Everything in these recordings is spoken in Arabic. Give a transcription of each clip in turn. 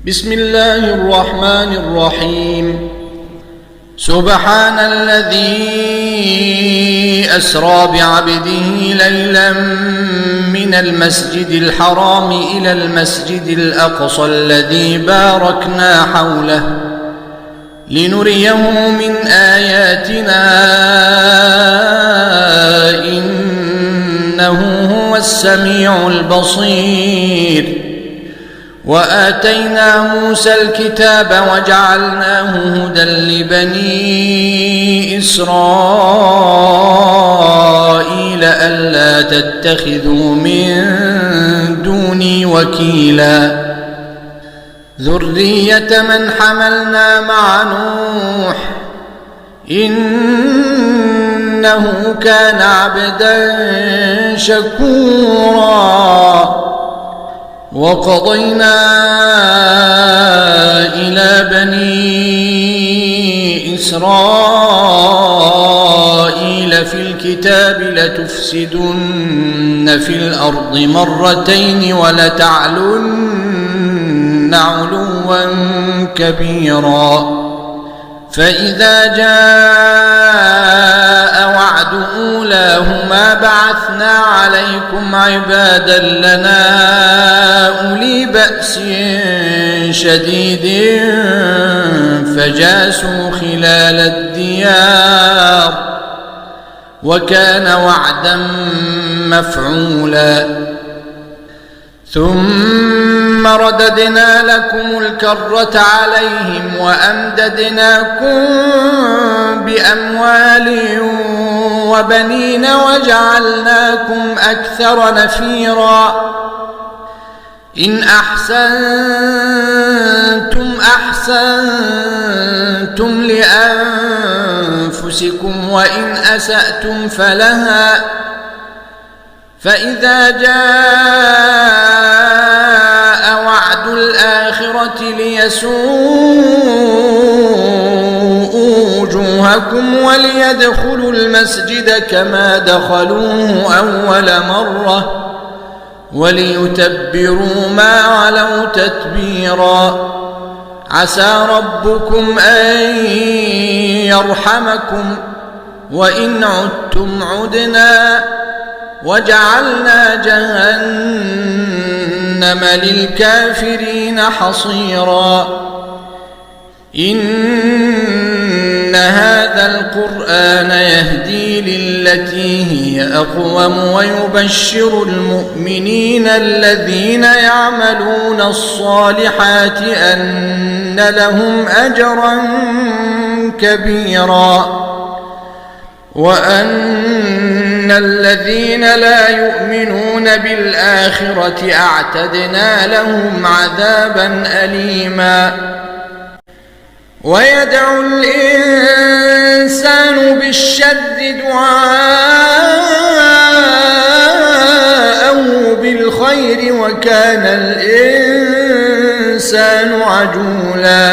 بسم الله الرحمن الرحيم. سبحان الذي أسرى بعبده ليلا من المسجد الحرام إلى المسجد الأقصى الذي باركنا حوله لنريه من آياتنا إنه هو السميع البصير. وآتينا موسى الكتاب وجعلناه هدى لبني إسرائيل ألا تتخذوا من دوني وكيلا ذرية من حملنا مع نوح إنه كان عبدا شكورا. وقضينا إلى بني إسرائيل في الكتاب لتفسدن في الأرض مرتين ولتعلن علوا كبيرا. فإذا جاء وعد أولاهما بعثنا عليكم عبادا لنا أولي بأس شديد فجاسوا خلال الديار وكان وعدا مفعولا. ثم رددنا لكم الكرة عليهم وأمددناكم بأموال وبنين وجعلناكم أكثر نفيرا. إن أحسنتم أحسنتم لأنفسكم وإن أسأتم فلها. فإذا جاء وعد الآخرة ليسوءوا وجوهكم وليدخلوا المسجد كما دخلوه أول مرة وليتبروا ما علوا تتبيرا. عسى ربكم أن يرحمكم وإن عدتم عدنا وجعلنا جهنم للكافرين حصيرا. إن هذا القرآن يهدي للتي هي أقوم ويبشر المؤمنين الذين يعملون الصالحات أن لهم أجرا كبيرا وأن الذين لا يؤمنون بالآخرة أعتدنا لهم عذابا أليما. ويدعو الإنسان بالشر دعاءه بالخير وكان الإنسان عجولا.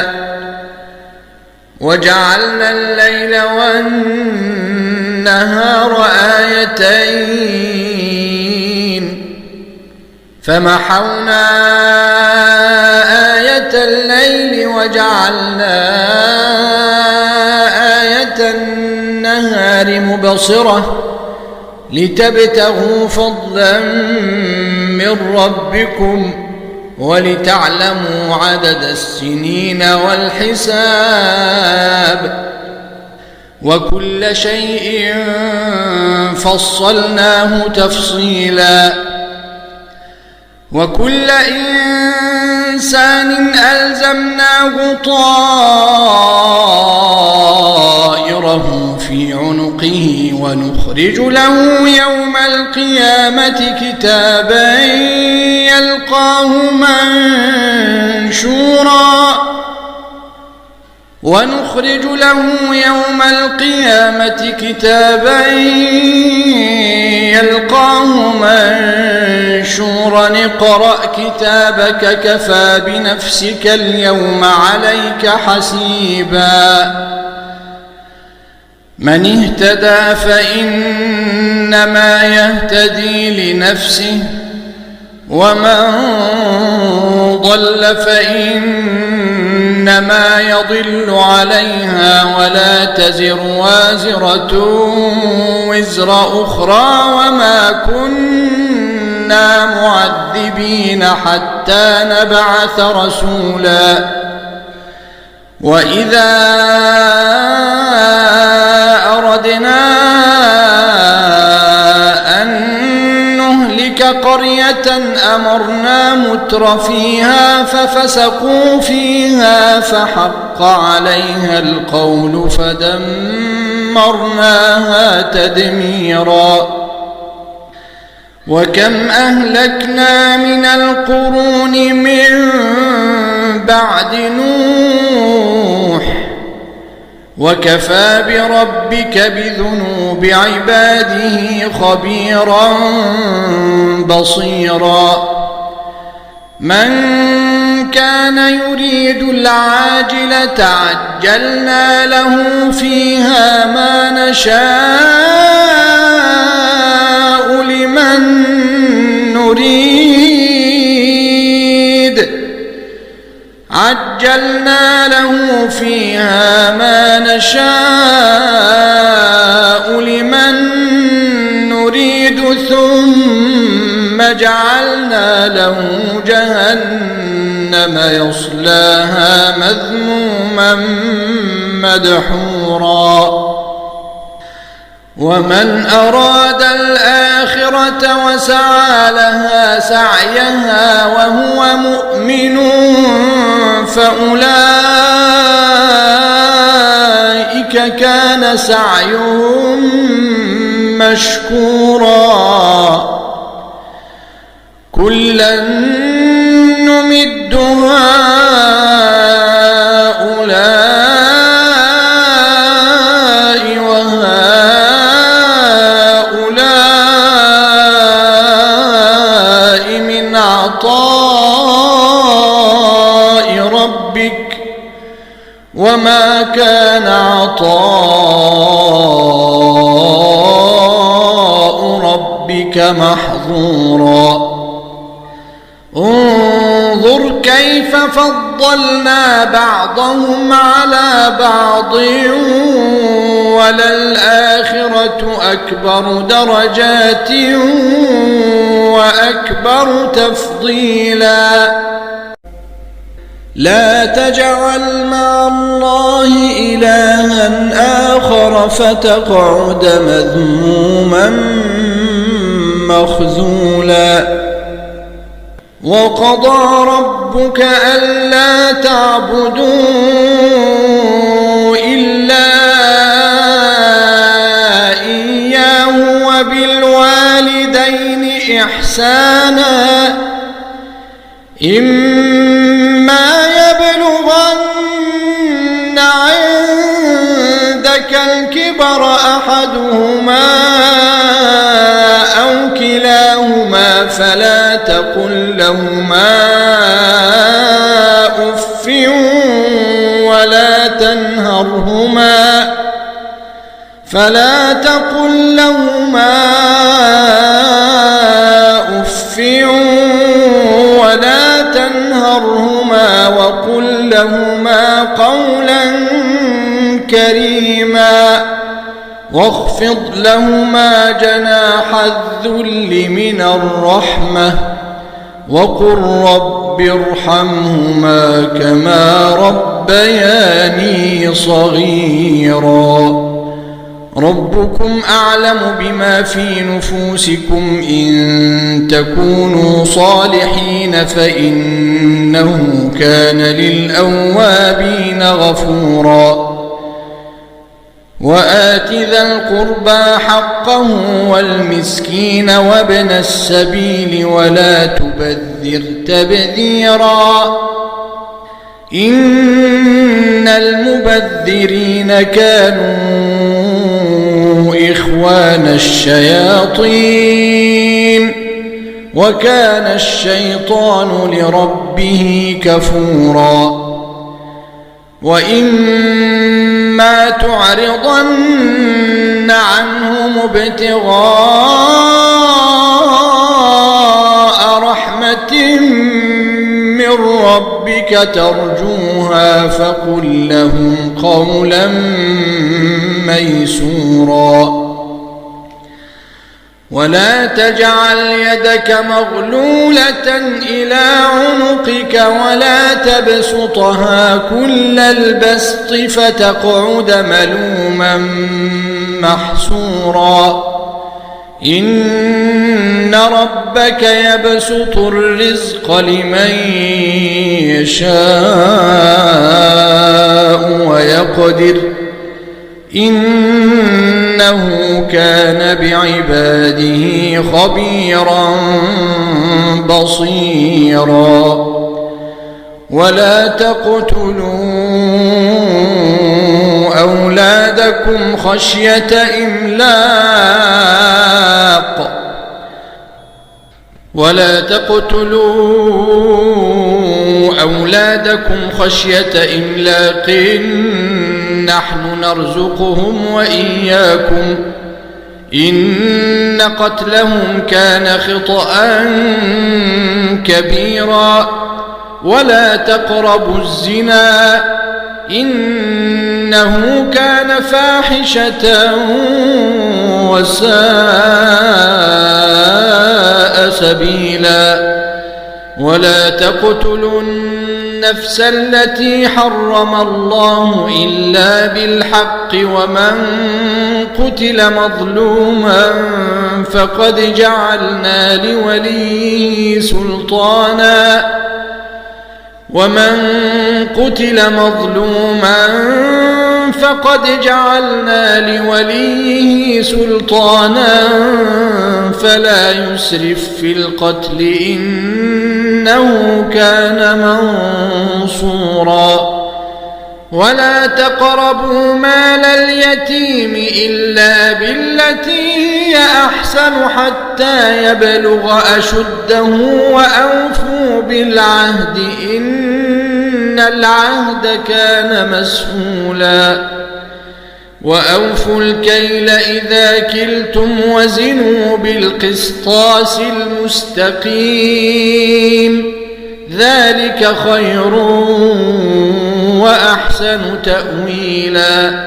وجعلنا الليل والنهار آيتين فمحونا آية الليل وجعلنا آية النهار مبصرة لتبتغوا فضلا من ربكم ولتعلموا عدد السنين والحساب وكل شيء فصلناه تفصيلا. وكل إنسان ألزمناه طائره في عنقه ونخرج له يوم القيامة كتابا يلقاه منشورا اقرأ كتابك كفى بنفسك اليوم عليك حسيبا. من اهتدى فإنما يهتدي لنفسه ومن ضل فإنما يضل عليها ولا تزر وازرة وزر أخرى وما كنا معذبين حتى نبعث رسولا وإذا أردنا أن نهلك قرية أمرنا متر فيها ففسقوا فيها فحق عليها القول فدمرناها تدميرا وكم أهلكنا من القرون من بعد نوح وكفى بربك بذنوب عباده خبيرا بصيرا من كان يريد العاجلة عجلنا له فيها ما نشاء لمن نريد عجلنا له فيها ما نشاء لمن نريد ثم جعلنا له جهنم يصلاها مذموما مدحورا ومن أراد الآخرة وسعى لها سعيها وهو مؤمن فأولئك كان سعيهم مشكورا كلا نمد هؤلاء وهؤلاء من عطاء ربك وما كان عطاء ربك محظورا انظر كيف فضلنا بعضهم على بعض وللآخرة أكبر درجات وأكبر تفضيلا لا تجعل مع الله إلها آخر فتقعد مذموما مخذولا وقضى ربك ألا تعبدوا إلا إياه وبالوالدين إحسانا إما يبلغن عندك الكبر أحدهما أو كلاهما فلا تقل لهما أف ولا تنهرهما وقل لهما قولا كريما واخفض لهما جناح الذل من الرحمة وقل رب ارحمهما كما ربياني صغيرا ربكم أعلم بما في نفوسكم إن تكونوا صالحين فإنه كان للأوابين غفورا وآت ذا القربى حقه والمسكين وابن السبيل ولا تبذر تبذيرا إن المبذرين كانوا إخوان الشياطين وكان الشيطان لربه كفورا وإما تعرضن عنهم ابتغاء رحمة ربك ترجوها فقل لهم قولا ميسورا ولا تجعل يدك مغلولة إلى عنقك ولا تبسطها كل البسط فتقعد ملوما محسورا إن ربك يبسط الرزق لمن يشاء ويقدر إنه كان بعباده خبيرا بصيرا ولا تقتلوا أولادكم خشية إملاق نحن نرزقهم وإياكم إن قتلهم كان خطأ كبيرا ولا تقربوا الزنا إنه كان فاحشة وساء سبيلا ولا تقتلوا النفس التي حرم الله إلا بالحق ومن قتل مظلوما فقد جعلنا لوليه سلطانا فلا يسرف في القتل إنه كان منصورا ولا تقربوا مال اليتيم إلا بالتي هي أحسن حتى يبلغ أشده وأوفوا بالعهد إن العهد كان مسؤولا وأوفوا الكيل إذا كلتم وزنوا بالقسطاس المستقيم ذلك خير وأحسن تأويلا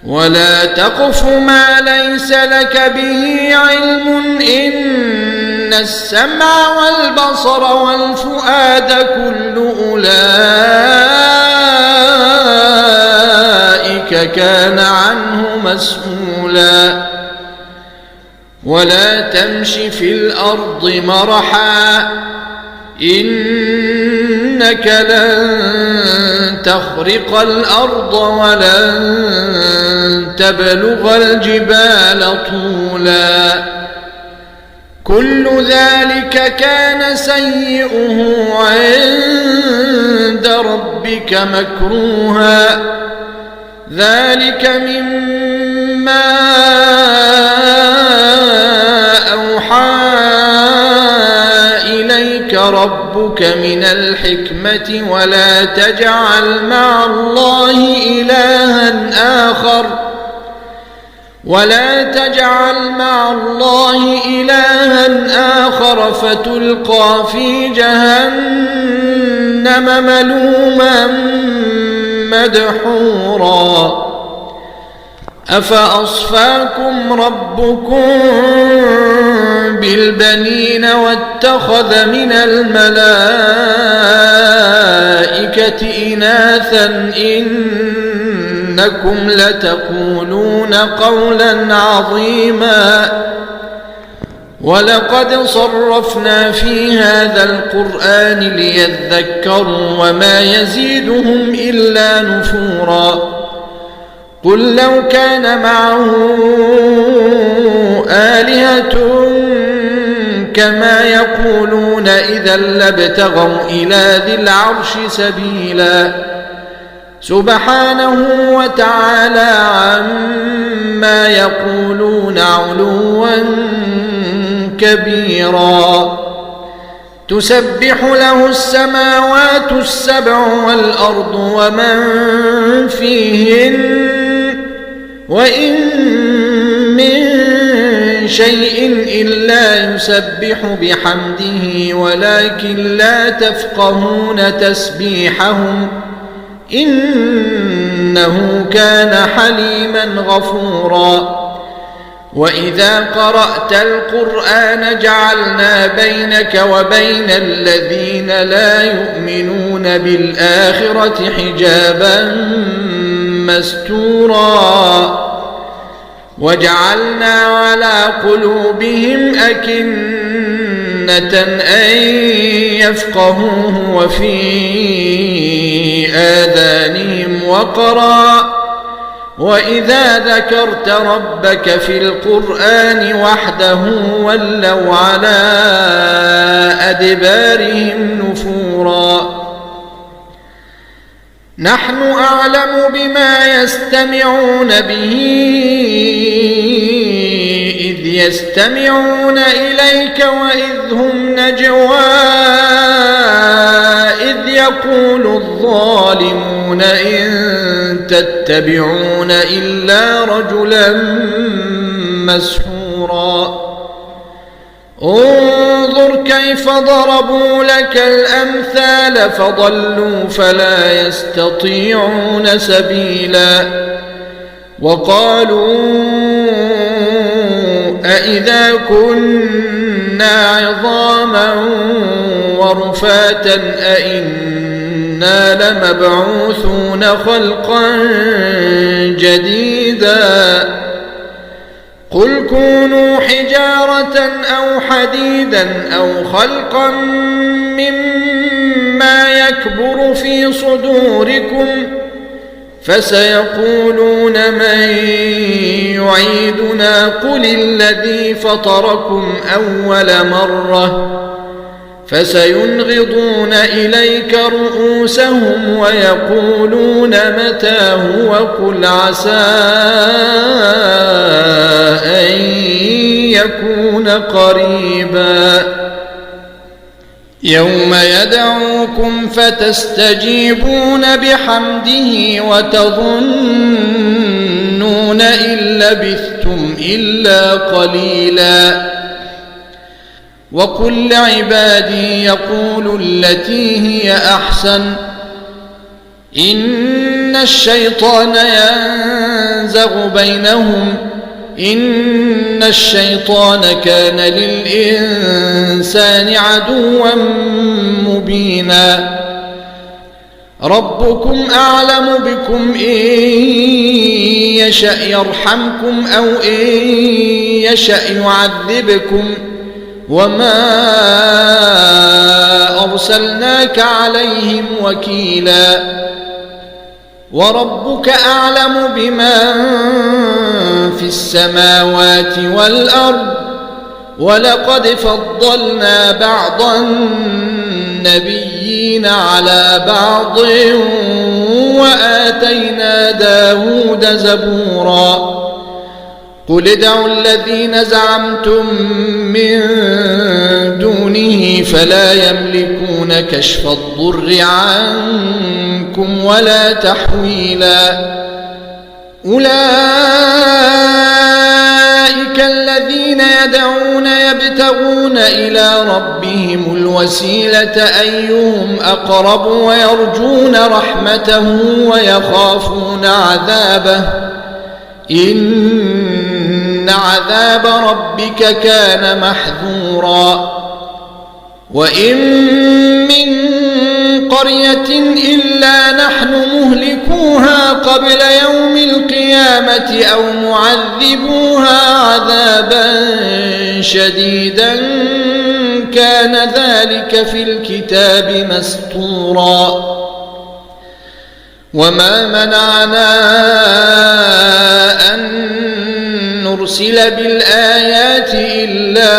ولا تقف ما ليس لك به علم إن السمع والبصر والفؤاد كل أولئك كان عنه مسؤولا ولا تمش في الأرض مرحا إنك لن تخرق الأرض ولن تبلغ الجبال طولا كل ذلك كان سيئه عند ربك مكروها ذلك مما أوحى إليك ربك من الحكمة ولا تجعل مع الله إلها آخر فتلقى في جهنم ملوما مدحورا أفأصفاكم ربكم بالبنين واتخذ من الملائكة إناثا إنكم لتقولون قولا عظيما ولقد صرفنا في هذا القرآن ليذكروا وما يزيدهم إلا نفورا قل لو كان معه آلهة كما يقولون إذا لابتغوا إلى ذي العرش سبيلا سبحانه وتعالى عما يقولون علوا كبيرا تسبح له السماوات السبع والأرض ومن فيهن وإن من شيء إلا يسبح بحمده ولكن لا تفقهون تسبيحهم إنه كان حليما غفورا. وإذا قرأت القرآن جعلنا بينك وبين الذين لا يؤمنون بالآخرة حجابا مستورا وجعلنا على قلوبهم أكنة أن يفقهوه وفي آذانهم وقرا وإذا ذكرت ربك في القرآن وحده ولوا على أدبارهم نفورا. نحن أعلم بما يستمعون به إذ يستمعون إليك وإذ هم نجوى إذ يقول الظالمون إن تتبعون إلا رجلا مسحورا. انظر كيف ضربوا لك الأمثال فضلوا فلا يستطيعون سبيلا. وقالوا أإذا كنا عظاما ورفاتا أإنا لمبعوثون خلقا جديدا قل كونوا حجارة أو حديدا أو خلقا مما يكبر في صدوركم فسيقولون من يعيدنا قل الذي فطركم أول مرة فسينغضون إليك رؤوسهم ويقولون متى هو قل عسى أن يكون قريبا. يوم يدعوكم فتستجيبون بحمده وتظنون إن لبثتم إلا قليلا. وقل لعبادي يقولوا التي هي أحسن إن الشيطان ينزغ بينهم إن الشيطان كان للإنسان عدوا مبينا. ربكم أعلم بكم إن يشأ يرحمكم أو إن يشأ يعذبكم وما أرسلناك عليهم وكيلا. وربك أعلم بمن في السماوات والأرض ولقد فضلنا بعض النبيين على بعض وآتينا داود زبورا. قل ادعوا الذين زعمتم من دونه فلا يملكون كشف الضر عنكم ولا تحويلا. أولئك الذين يدعون يبتغون إلى ربهم الوسيلة أيهم أقرب ويرجون رحمته ويخافون عذابه إن عذاب ربك كان محذورا. وإن من قرية إلا نحن مهلكوها قبل يوم القيامة أو معذبوها عذابا شديدا كان ذلك في الكتاب مسطورا. وما منعنا أن نرسل بالآيات إلا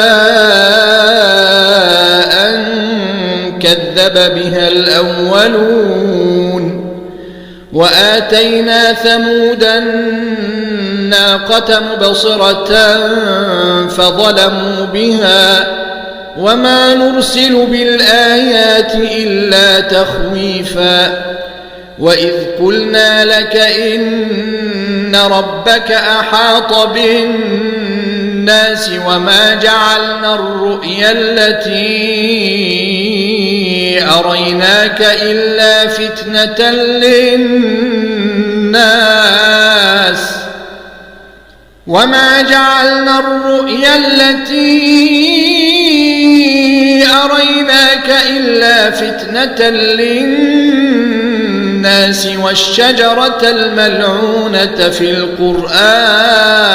أن كذب بها الأولون. وآتينا ثمود الناقة مبصرة فظلموا بها وما نرسل بالآيات إلا تخويفا. وإذ قلنا لك إن ربك أحاط بالناس الناس وما جعلنا الرؤيا التي أريناك إلا فتنة للناس والشجرة الملعونة في القرآن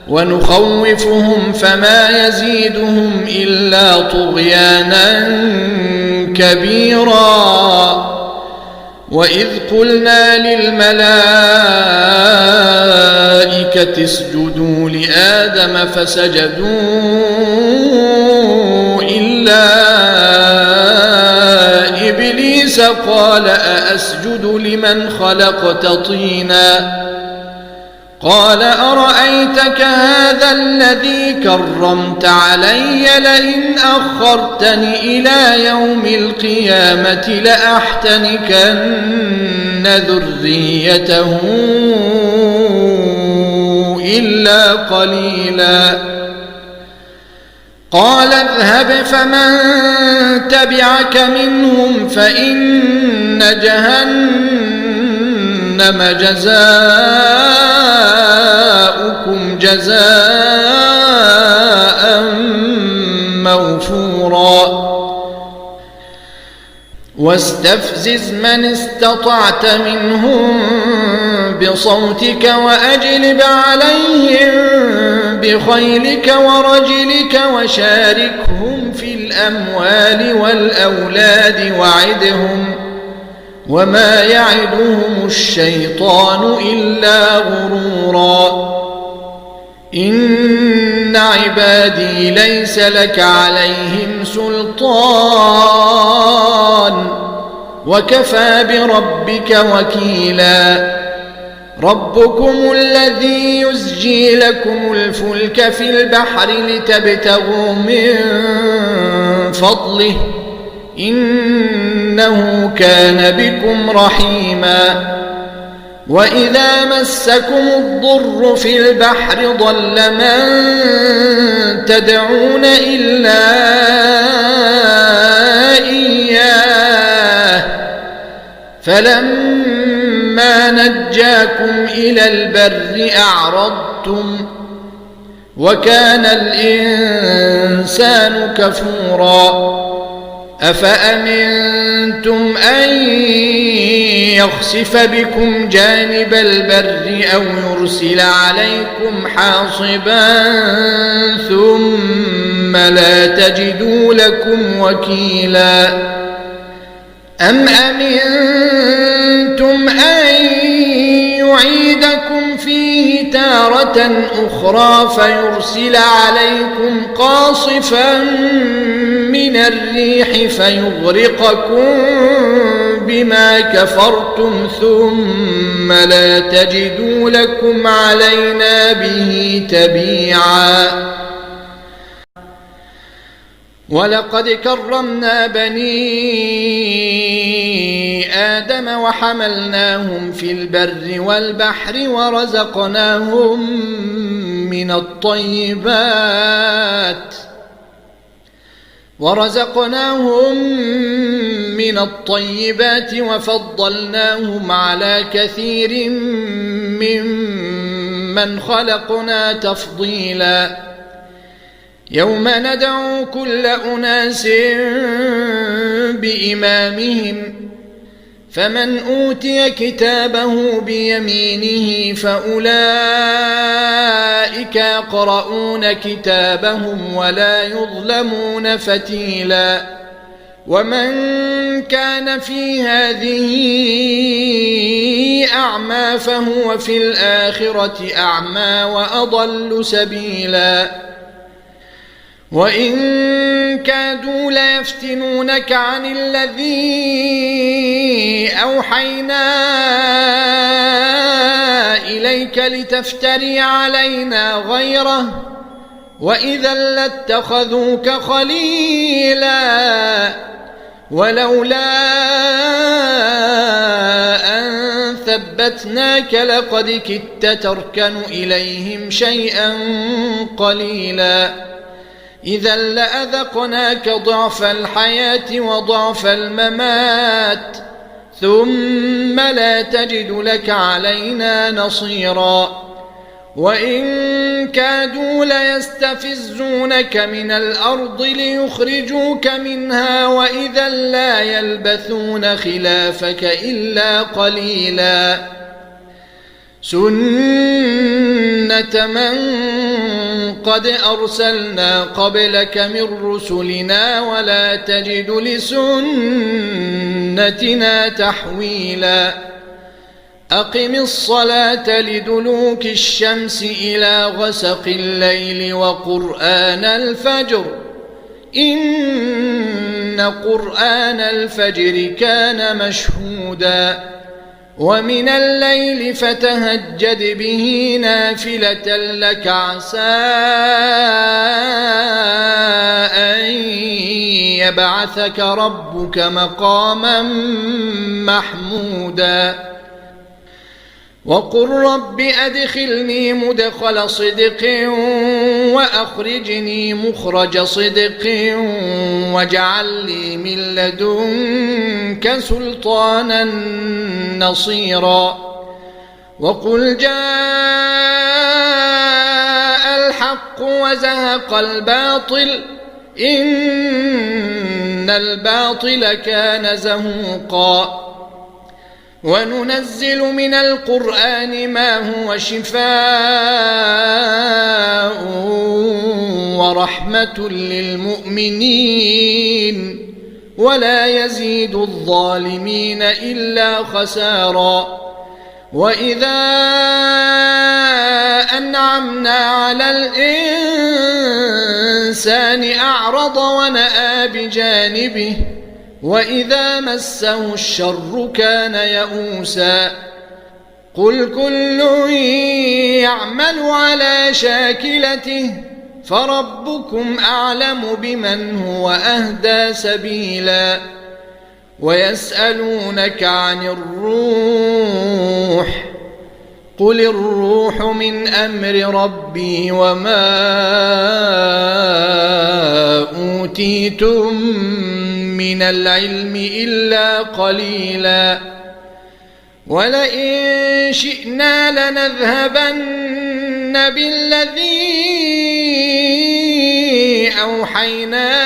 ونخوفهم فما يزيدهم إلا طغيانا كبيرا. وإذ قلنا للملائكة اسجدوا لآدم فسجدوا إلا إبليس قال أأسجد لمن خلقت طينا قال أرأيتك هذا الذي كرمت علي لئن أخرتني إلى يوم القيامة لأحتنكن ذريته إلا قليلا. قال اذهب فمن تبعك منهم فإن جهنم جزاؤكم جزاء موفورا. واستفزز من استطعت منهم بصوتك وأجلب عليهم بخيلك ورجلك وشاركهم في الأموال والأولاد وعدهم وما يعدهم الشيطان إلا غرورا. إن عبادي ليس لك عليهم سلطان وكفى بربك وكيلا. ربكم الذي يزجي لكم الفلك في البحر لتبتغوا من فضله إنه كان بكم رحيما. وإذا مسكم الضر في البحر ضل من تدعون إلا إياه فلما نجاكم إلى البر أعرضتم وكان الإنسان كفورا. أفأمنتم أن يخسف بكم جانب البر أو يرسل عليكم حاصبا ثم لا تجدوا لكم وكيلا. أم أمنتم أن يعيدكم فيه تارة أخرى فيرسل عليكم قاصفا من الريح فيغرقكم بما كفرتم ثم لا تجدوا لكم علينا به تبيعا. ولقد كرمنا بني آدم وحملناهم في البر والبحر ورزقناهم من الطيبات وفضلناهم على كثير ممن خلقنا تفضيلا. يوم ندعو كل أناس بإمامهم فمن أوتي كتابه بيمينه فأولئك يقرؤون كتابهم ولا يظلمون فتيلا. ومن كان في هذه أعمى فهو في الآخرة أعمى وأضل سبيلا. وإن كادوا ليفتنونك عن الذي أوحينا إليك لتفتري علينا غيره وإذا لاتخذوك خليلا. ولولا أن ثبت ثبتناك لقد كدت تركن إليهم شيئا قليلا إذا لأذقناك ضعف الحياة وضعف الممات ثم لا تجد لك علينا نصيرا وإن كادوا ليستفزونك من الأرض ليخرجوك منها وإذا لا يلبثون خلافك إلا قليلا سنة من قد أرسلنا قبلك من رسلنا ولا تجد لسنتنا تحويلا أقم الصلاة لدلوك الشمس إلى غسق الليل وقرآن الفجر إن قرآن الفجر كان مشهودا ومن الليل فتهجد به نافلة لك عسى أن يبعثك ربك مقاما محمودا وقل رب أدخلني مدخل صدق وأخرجني مخرج صدق واجعل لي من لدنك سلطانا نصيرا وقل جاء الحق وزهق الباطل إن الباطل كان زهوقا وننزل من القرآن ما هو شفاء ورحمة للمؤمنين ولا يزيد الظالمين إلا خسارا وإذا أنعمنا على الإنسان أعرض ونأى بجانبه وإذا مسه الشر كان يئوسا قل كل يعمل على شاكلته فربكم أعلم بمن هو أهدى سبيلا ويسألونك عن الروح قل الروح من أمر ربي وما أوتيتم من العلم إلا قليلا ولئن شئنا لنذهبن بالذي أوحينا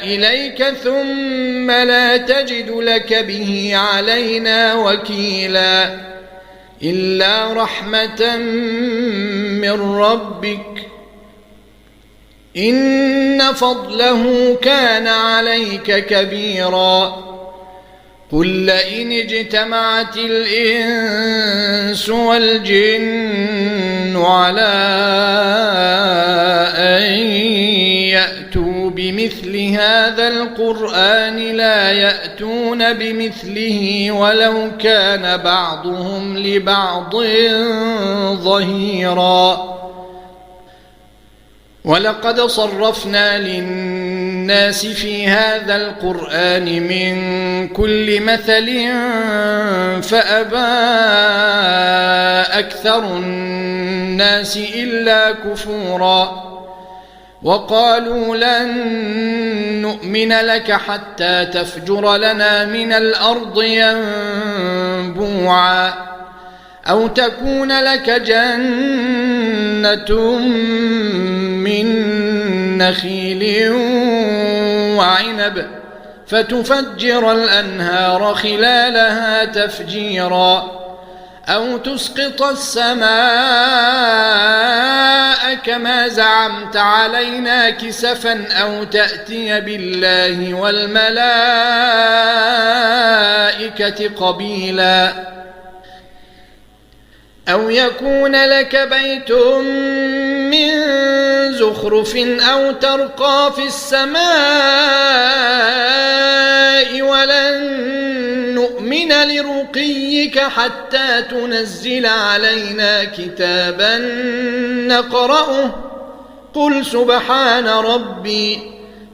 إليك ثم لا تجد لك به علينا وكيلا إلا رحمة من ربك إن فضله كان عليك كبيرا قل لئن اجتمعت الإنس والجن على أن يأتوا بمثل هذا القرآن لا يأتون بمثله ولو كان بعضهم لبعض ظهيرا ولقد صرفنا للناس في هذا القرآن من كل مثل فأبى أكثر الناس إلا كفورا وقالوا لن نؤمن لك حتى تفجر لنا من الأرض ينبوعا أو تكون لك جنة من نخيل وعنب فتفجر الأنهار خلالها تفجيرا أو تسقط السماء كما زعمت علينا كسفا أو تأتي بالله والملائكة قبيلا أو يكون لك بيت من زخرف أو ترقى في السماء ولن نؤمن لرقيك حتى تنزل علينا كتابا نقرأه قل سبحان ربي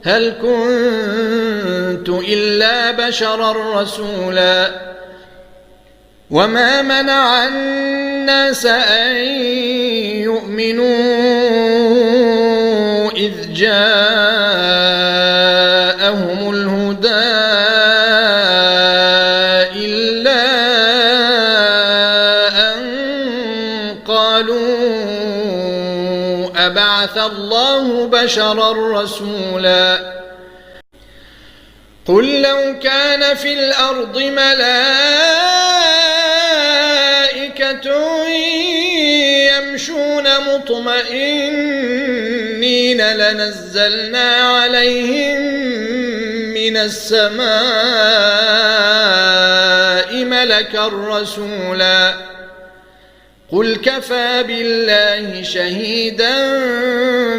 هل كنت إلا بشرا رسولا وما منع الناس أن يؤمنوا إذ جاءهم الهدى إلا أن قالوا أبعث الله بشرا رسولا قل لو كان في الأرض ملائكة يمشون مطمئنين لنزلنا عليهم من السماء ملكا رسولا قل كفى بالله شهيدا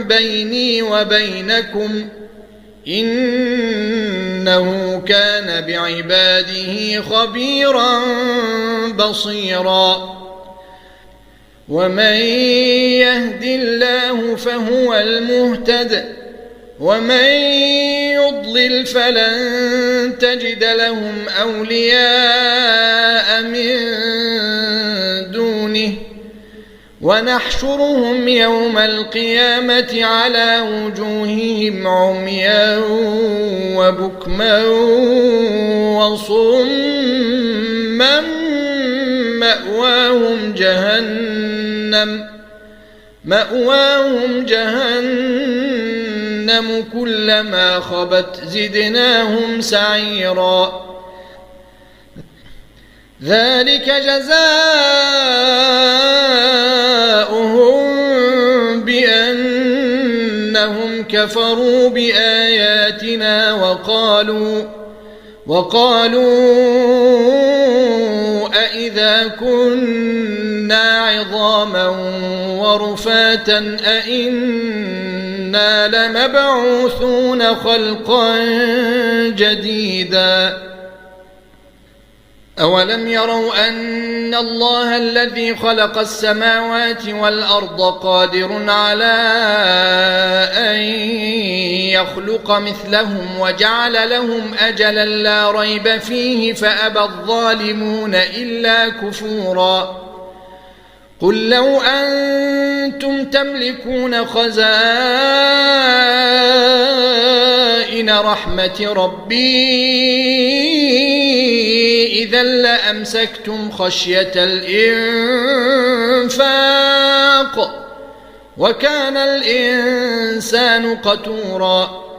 بيني وبينكم إنه كان بعباده خبيرا بصيرا ومن يهد الله فهو المهتد ومن يضلل فلن تجد لهم أولياء من دونه ونحشرهم يوم القيامة على وجوههم عميا وبكما وصما مأواهم جهنم كلما خبت زدناهم سعيرا ذلك جزاؤهم بأنهم كفروا بآياتنا وقالوا أإذا كنا عظاما ورفاتا أإنا لمبعوثون خلقا جديدا أولم يروا أن الله الذي خلق السماوات والأرض قادر على أن يخلق مثلهم وجعل لهم أجلا لا ريب فيه فأبى الظالمون إلا كفورا قل لو أنتم تملكون خزائن رحمة ربي إذا لأمسكتم خشية الإنفاق وكان الإنسان قتورا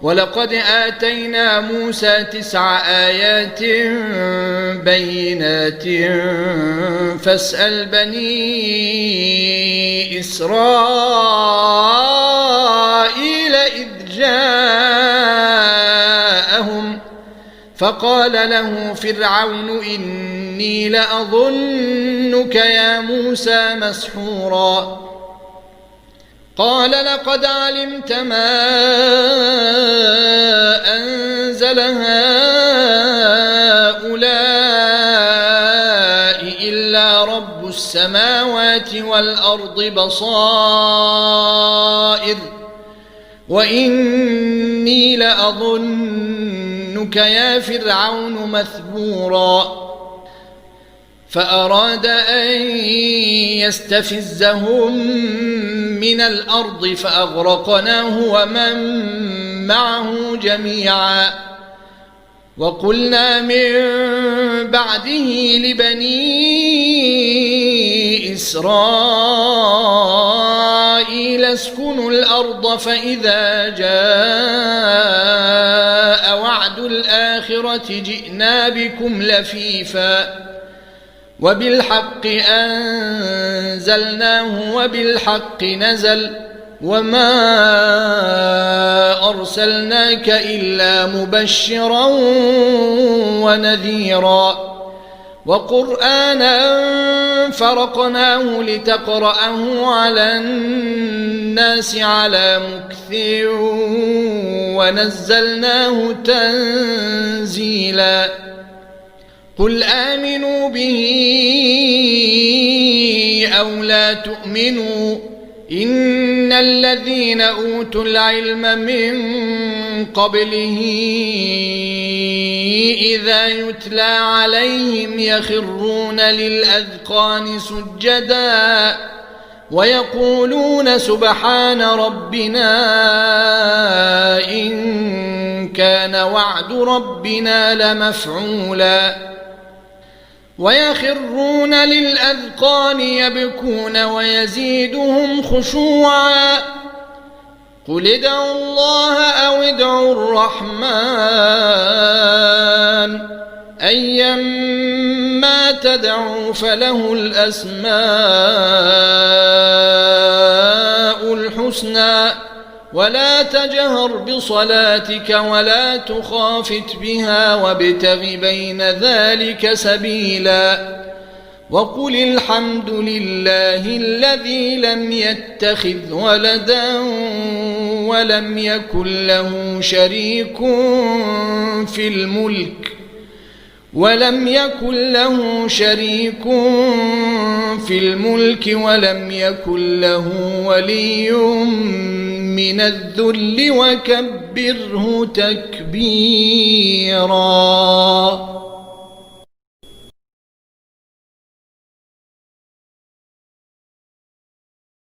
ولقد آتينا موسى 9 آيات بينات فاسأل بني إسرائيل إذ جاءهم فقال له فرعون إني لأظنك يا موسى مسحورا قال لقد علمت ما أنزل هؤلاء إلا رب السماوات والأرض بصائر وإني لأظنك يا فرعون مثبورا فأراد أن يستفزهم من الأرض فأغرقناه ومن معه جميعا وقلنا من بعده لبني إسرائيل اسكنوا الأرض فإذا جاء وعد الآخرة جئنا بكم لفيفا وبالحق أنزلناه وبالحق نزل وما أرسلناك إلا مبشرا ونذيرا وقرآنا فرقناه لتقرأه على الناس على مكث ونزلناه تنزيلا قل آمنوا به أو لا تؤمنوا إن الذين أوتوا العلم من قبله إذا يتلى عليهم يخرون للأذقان سجدا ويقولون سبحان ربنا إن كان وعد ربنا لمفعولا ويخرون للأذقان يبكون ويزيدهم خشوعا قل ادعوا الله أو ادعوا الرحمن أيما تدعوا فله الأسماء الحسنى ولا تجهر بصلاتك ولا تخافت بها وابتغ بين ذلك سبيلا وقل الحمد لله الذي لم يتخذ ولدا ولم يكن له شريك في الملك ولم يكن له ولي من الذل وكبره تكبيرا.